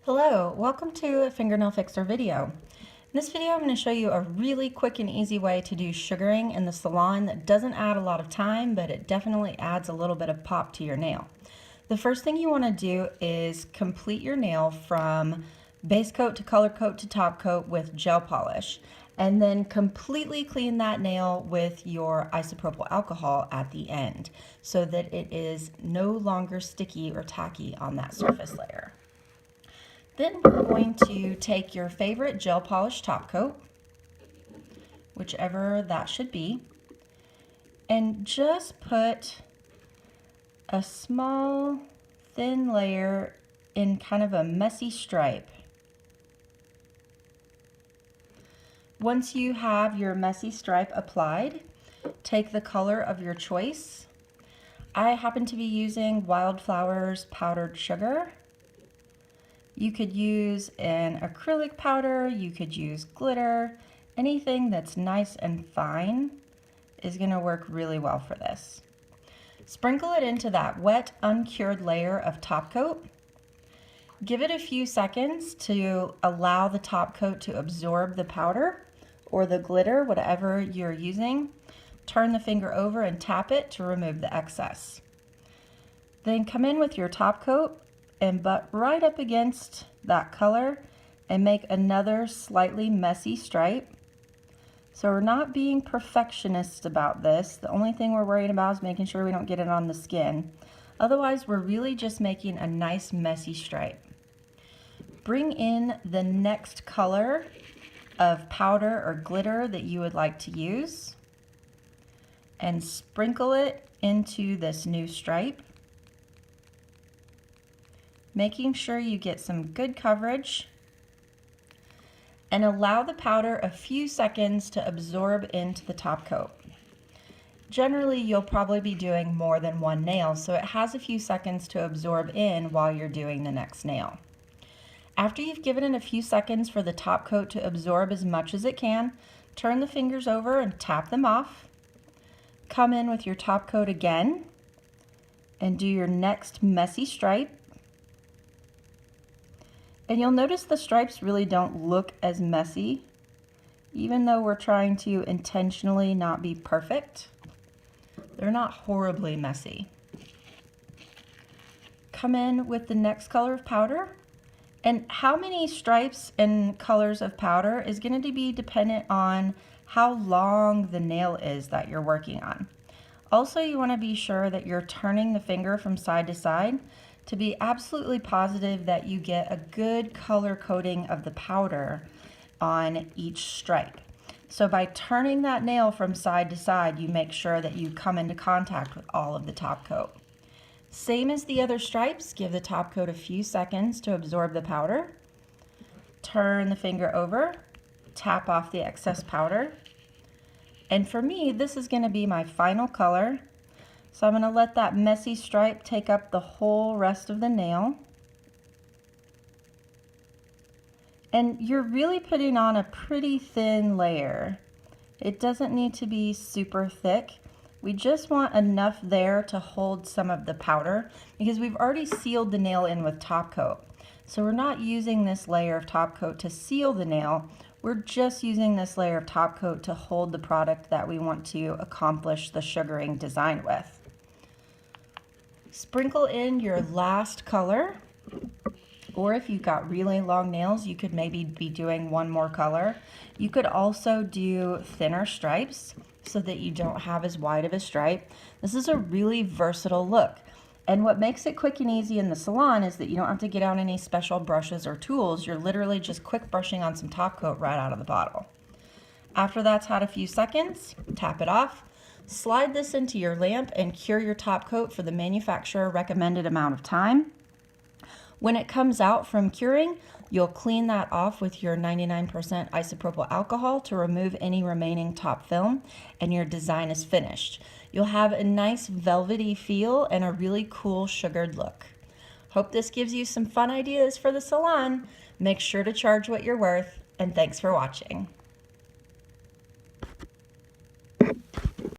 Hello, welcome to a FingerNailFixer video. In this video I'm going to show you a really quick and easy way to do sugaring in the salon that doesn't add a lot of time, but it definitely adds a little bit of pop to your nail. The first thing you want to do is complete your nail from base coat to color coat to top coat with gel polish, and then completely clean that nail with your isopropyl alcohol at the end so that it is no longer sticky or tacky on that surface layer. Then we're going to take your favorite gel polish top coat, whichever that should be, and just put a small thin layer in kind of a messy stripe. Once you have your messy stripe applied, take the color of your choice. I happen to be using Wildflowers powdered sugar. You could use an acrylic powder, you could use glitter, anything that's nice and fine is going to work really well for this. Sprinkle it into that wet, uncured layer of top coat. Give it a few seconds to allow the top coat to absorb the powder or the glitter, whatever you're using. Turn the finger over and tap it to remove the excess. Then come in with your top coat and butt right up against that color and make another slightly messy stripe. So we're not being perfectionist about this. The only thing we're worried about is making sure we don't get it on the skin. Otherwise, we're really just making a nice messy stripe. Bring in the next color of powder or glitter that you would like to use and sprinkle it into this new stripe, making sure you get some good coverage, and allow the powder a few seconds to absorb into the top coat. Generally, you'll probably be doing more than one nail, so it has a few seconds to absorb in while you're doing the next nail. After you've given it a few seconds for the top coat to absorb as much as it can, turn the fingers over and tap them off. Come in with your top coat again and do your next messy stripe. And you'll notice the stripes really don't look as messy, even though we're trying to intentionally not be perfect. They're not horribly messy. Come in with the next color of powder. And how many stripes and colors of powder is going to be dependent on how long the nail is that you're working on. Also, you want to be sure that you're turning the finger from side to side to be absolutely positive that you get a good color coating of the powder on each stripe. So by turning that nail from side to side, you make sure that you come into contact with all of the top coat. Same as the other stripes, give the top coat a few seconds to absorb the powder. Turn the finger over, tap off the excess powder. And for me, this is going to be my final color. So I'm going to let that messy stripe take up the whole rest of the nail. And you're really putting on a pretty thin layer. It doesn't need to be super thick. We just want enough there to hold some of the powder because we've already sealed the nail in with top coat. So we're not using this layer of top coat to seal the nail. We're just using this layer of top coat to hold the product that we want to accomplish the sugaring design with. Sprinkle in your last color, or if you've got really long nails, you could maybe be doing one more color. You could also do thinner stripes so that you don't have as wide of a stripe. This is a really versatile look. And what makes it quick and easy in the salon is that you don't have to get out any special brushes or tools. You're literally just quick brushing on some top coat right out of the bottle. After that's had a few seconds, tap it off. Slide this into your lamp and cure your top coat for the manufacturer recommended amount of time. When it comes out from curing, you'll clean that off with your 99% isopropyl alcohol to remove any remaining top film, and your design is finished. You'll have a nice velvety feel and a really cool sugared look. Hope this gives you some fun ideas for the salon. Make sure to charge what you're worth, and thanks for watching.